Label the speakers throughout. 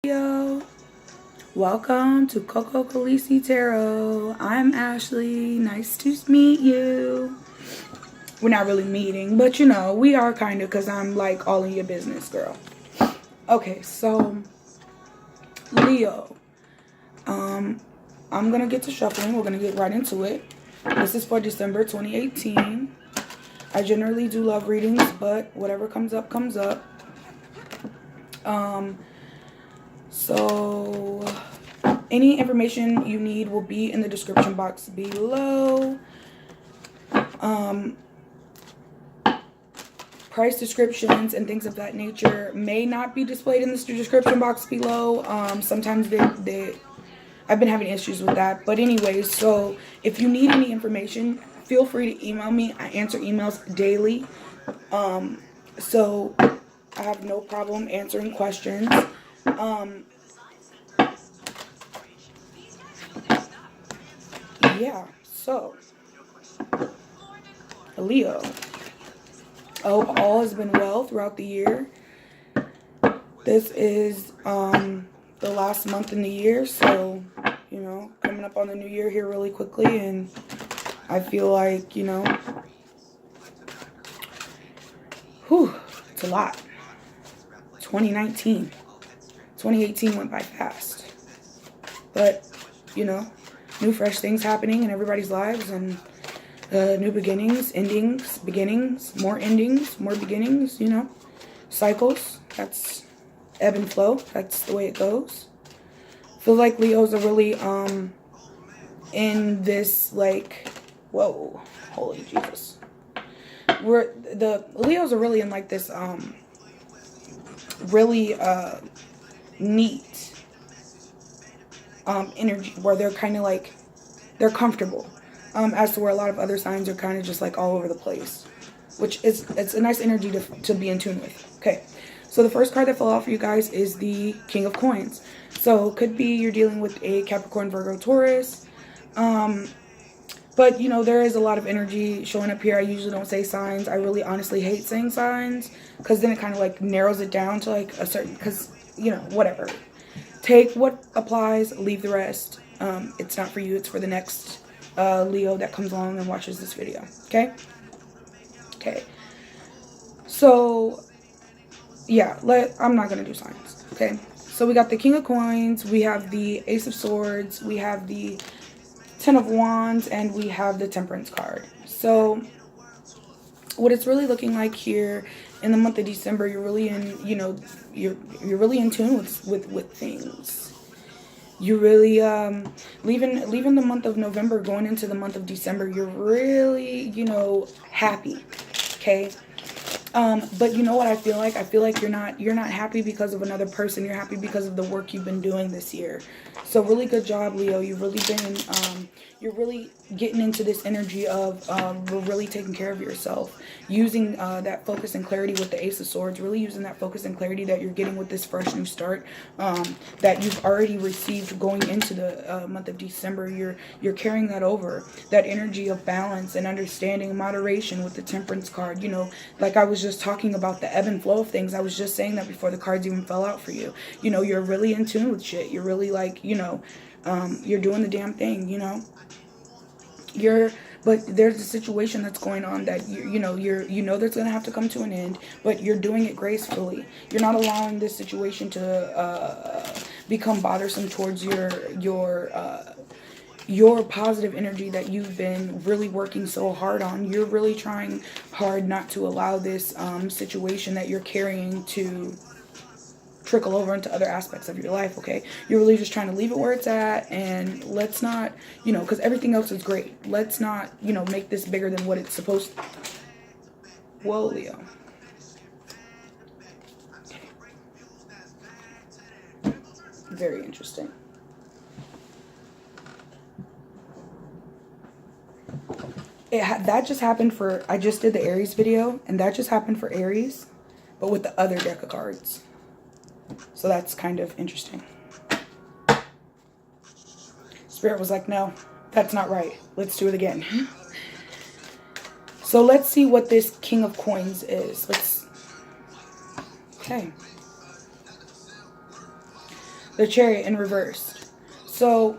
Speaker 1: Yo, welcome to Cocokhaleesi.tarot. I'm Ashley. Nice to meet you. We're not really meeting, but you know, we are kind of, because I'm like all in your business, girl. Okay, so Leo, I'm gonna get to shuffling. We're gonna get right into it. This is for December 2018. I generally do love readings, but whatever comes up comes up. So any information you need will be in the description box below. Price descriptions and things of that nature may not be displayed in the description box below. Sometimes I've been having issues with that. But anyways, so if you need any information, feel free to email me. I answer emails daily. So I have no problem answering questions. Yeah, so Leo, I hope all has been well throughout the year. This is the last month in the year, so you know, coming up on the new year here really quickly, and I feel like, you know, it's a lot. 2018 went by fast, but you know, new fresh things happening in everybody's lives, and new beginnings, endings, beginnings, more endings, more beginnings, you know, cycles. That's ebb and flow. That's the way it goes. I feel like Leos are really in this, like, whoa, holy Jesus. The Leos are really in like this really neat energy where they're kind of like, they're comfortable, as to where a lot of other signs are kind of just like all over the place, which is, it's a nice energy to be in tune with. Okay, so the first card that fell off for you guys is the King of Coins. So could be you're dealing with a Capricorn, Virgo, Taurus, but you know, there is a lot of energy showing up here. I usually don't say signs. I really honestly hate saying signs, because then it kind of like narrows it down to like a certain, because you know, whatever. Take what applies, leave the rest. It's not for you, it's for the next Leo that comes along and watches this video. Okay? Okay. So, yeah, I'm not going to do signs. Okay? So we got the King of Coins, we have the Ace of Swords, we have the Ten of Wands, and we have the Temperance card. So, what it's really looking like here in the month of December, you're really in, you know, you're really in tune with things. You really leaving the month of November, going into the month of December, you're really, you know, happy. Okay? But you know what I feel like? I feel like you're not happy because of another person. You're happy because of the work you've been doing this year. So really good job, Leo. You've really been you're really getting into this energy of really taking care of yourself, using that focus and clarity with the Ace of Swords, really using that focus and clarity that you're getting with this fresh new start, that you've already received going into the month of December. You're carrying that over, that energy of balance and understanding, moderation with the Temperance card. You know, like I was just talking about the ebb and flow of things. I was just saying that before the cards even fell out for you. You know, you're really in tune with shit. You're really like, you know, you're doing the damn thing, you know. But there's a situation that's going on that you know that's gonna have to come to an end, but you're doing it gracefully. You're not allowing this situation to become bothersome towards your positive energy that you've been really working so hard on. You're really trying hard not to allow this situation that you're carrying to trickle over into other aspects of your life. Okay, you're really just trying to leave it where it's at, and let's not, you know, because everything else is great, let's not, you know, make this bigger than what it's supposed to. Whoa, Leo. Okay. Very interesting. That just happened for, I just did the Aries video, and that just happened for Aries, but with the other deck of cards. So that's kind of interesting. Spirit was like, no, that's not right. Let's do it again. So let's see what this King of Coins is. Okay. the Chariot in reverse. So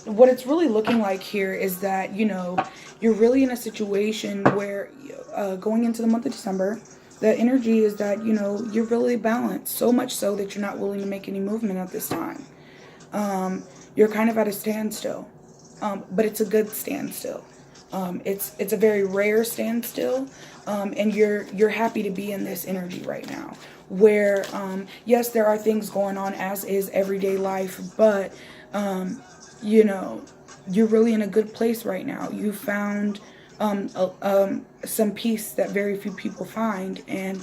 Speaker 1: what it's really looking like here is that, you know, you're really in a situation where going into the month of December, the energy is that, you know, you're really balanced, so much so that you're not willing to make any movement at this time. You're kind of at a standstill, but it's a good standstill. It's a very rare standstill, and you're happy to be in this energy right now, where yes, there are things going on, as is everyday life, but you know, you're really in a good place right now. You found some peace that very few people find, and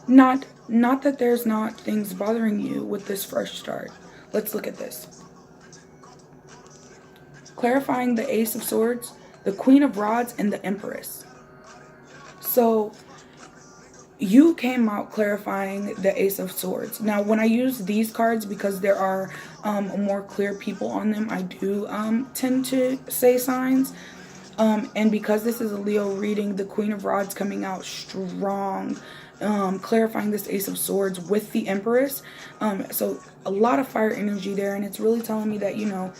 Speaker 1: not that there's not things bothering you with this fresh start. Let's look at this. Clarifying the Ace of Swords, the Queen of Rods, and the Empress. So you came out clarifying the Ace of Swords. Now, when I use these cards, because there are more clear people on them, I do tend to say signs. And because this is a Leo reading, the Queen of Rods coming out strong, clarifying this Ace of Swords with the Empress. So a lot of fire energy there, and it's really telling me that, you know,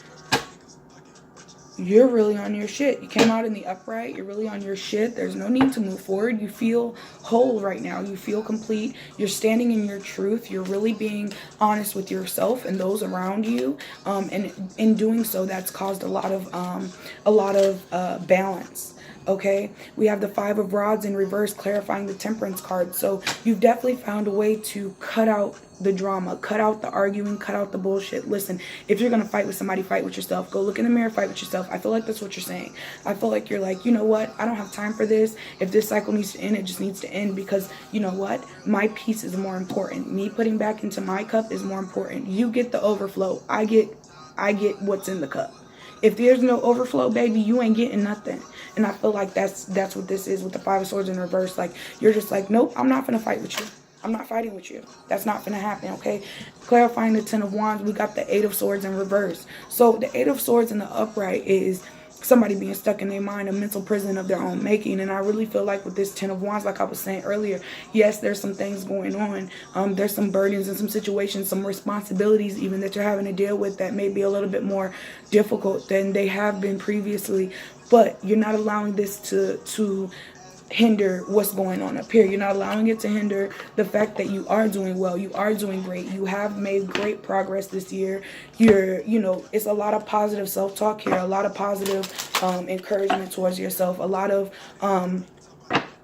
Speaker 1: you're really on your shit. You came out in the upright. You're really on your shit. There's no need to move forward. You feel whole right now. You feel complete. You're standing in your truth. You're really being honest with yourself and those around you. And in doing so, that's caused a lot of balance. Okay, we have the Five of Rods in reverse, clarifying the Temperance card. So you've definitely found a way to cut out the drama, cut out the arguing, cut out the bullshit. Listen, if you're going to fight with somebody, fight with yourself. Go look in the mirror, fight with yourself. I feel like that's what you're saying. I feel like you're like, you know what? I don't have time for this. If this cycle needs to end, it just needs to end, because you know what? My peace is more important. Me putting back into my cup is more important. You get the overflow. I get what's in the cup. If there's no overflow, baby, you ain't getting nothing. And I feel like that's what this is with the Five of Swords in reverse. Like, you're just like, nope, I'm not gonna fight with you. I'm not fighting with you. That's not gonna happen, okay? Clarifying the Ten of Wands, we got the Eight of Swords in reverse. So the Eight of Swords in the upright is somebody being stuck in their mind, a mental prison of their own making. And I really feel like with this Ten of Wands, like I was saying earlier, yes, there's some things going on. There's some burdens and some situations, some responsibilities even that you're having to deal with that may be a little bit more difficult than they have been previously. But you're not allowing this to hinder what's going on up here. You're not allowing it to hinder the fact that you are doing well. You are doing great. You have made great progress this year. You know, it's a lot of positive self-talk here, a lot of positive encouragement towards yourself, a lot of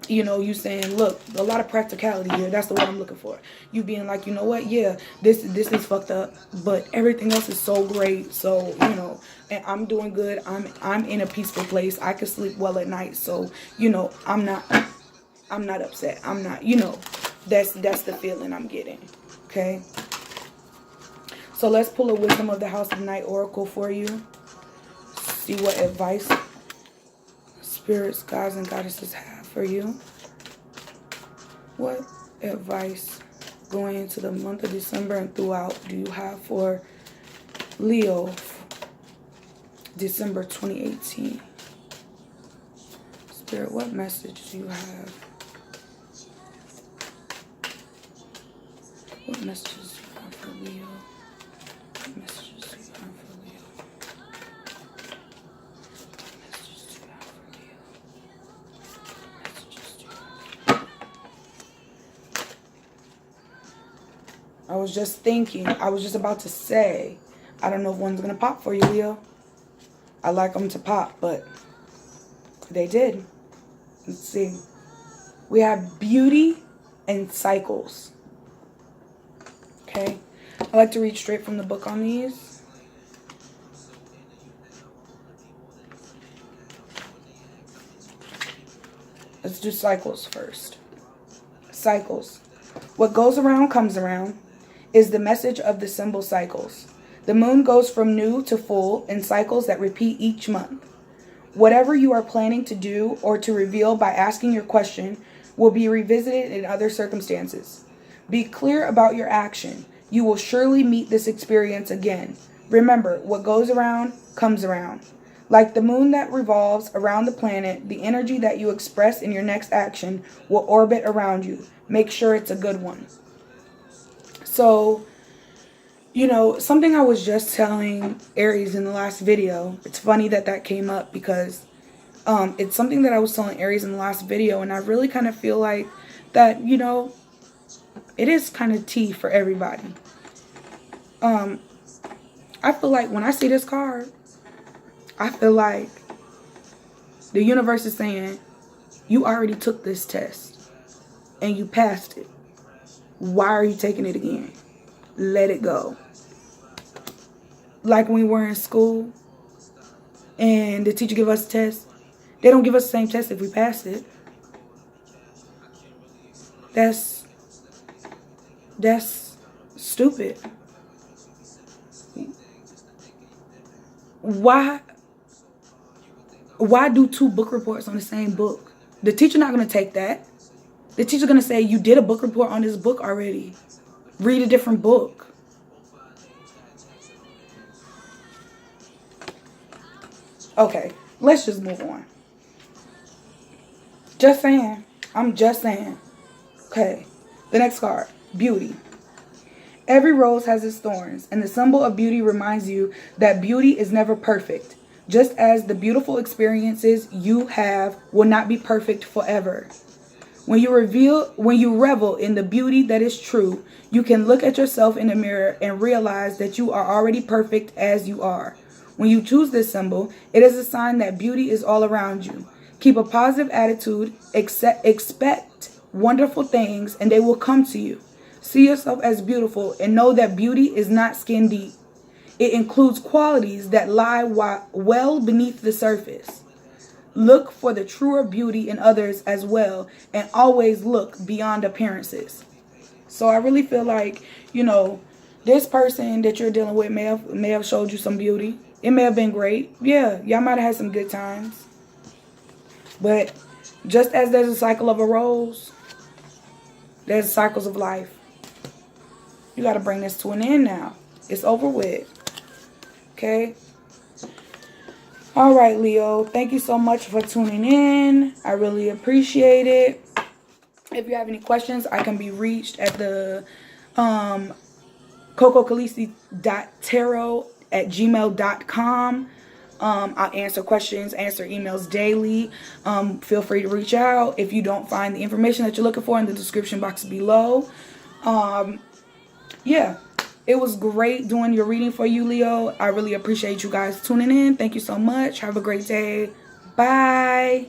Speaker 1: you know, you saying, look, a lot of practicality here. That's the word I'm looking for. You being like, you know what? Yeah, this is fucked up, but everything else is so great. So, you know, and I'm doing good. I'm in a peaceful place. I can sleep well at night. So, you know, I'm not upset. I'm not, you know, that's the feeling I'm getting. Okay. So let's pull a Wisdom of the House of Night Oracle for you. See what advice spirits, gods, and goddesses have for you. What advice going into the month of December and throughout do you have for Leo, December 2018? Spirit, what message do you have? What messages do you have for Leo? What messages do you have for Leo? I was just thinking, I was just about to say, I don't know if one's going to pop for you, Leo. I like them to pop, but they did. Let's see. We have beauty and cycles. Okay. I like to read straight from the book on these. Let's do cycles first. Cycles. What goes around comes around is the message of the symbol cycles. The moon goes from new to full in cycles that repeat each month. Whatever you are planning to do or to reveal by asking your question will be revisited in other circumstances. Be clear about your action. You will surely meet this experience again. Remember, what goes around comes around. Like the moon that revolves around the planet, the energy that you express in your next action will orbit around you. Make sure it's a good one. So, you know, something I was just telling Aries in the last video. It's funny that that came up because it's something that I was telling Aries in the last video. And I really kind of feel like that, you know, it is kind of tea for everybody. I feel like when I see this card, I feel like the universe is saying, you already took this test and you passed it. Why are you taking it again? Let it go. Like when we were in school and the teacher give us a test, they don't give us the same test if we passed it. That's stupid. Why do 2 book reports on the same book? The teacher not going to take that. The teacher going to say, you did a book report on this book already. Read a different book. Okay, let's just move on. Just saying. I'm just saying. Okay, the next card. Beauty. Every rose has its thorns, and the symbol of beauty reminds you that beauty is never perfect. Just as the beautiful experiences you have will not be perfect forever. When you revel in the beauty that is true, you can look at yourself in the mirror and realize that you are already perfect as you are. When you choose this symbol, it is a sign that beauty is all around you. Keep a positive attitude, expect wonderful things, and they will come to you. See yourself as beautiful and know that beauty is not skin deep. It includes qualities that lie well beneath the surface. Look for the truer beauty in others as well, and always look beyond appearances. So I really feel like, you know, this person that you're dealing with may have showed you some beauty. It may have been great. Yeah, y'all might have had some good times. But just as there's a cycle of a rose, there's cycles of life. You got to bring this to an end now. It's over with. Okay? All right, Leo. Thank you so much for tuning in. I really appreciate it. If you have any questions, I can be reached at the Cocokhaleesi.tarot @gmail.com. I'll answer questions, answer emails daily. Feel free to reach out if you don't find the information that you're looking for in the description box below. Yeah, it was great doing your reading for you, Leo. I really appreciate you guys tuning in. Thank you so much. Have a great day. Bye.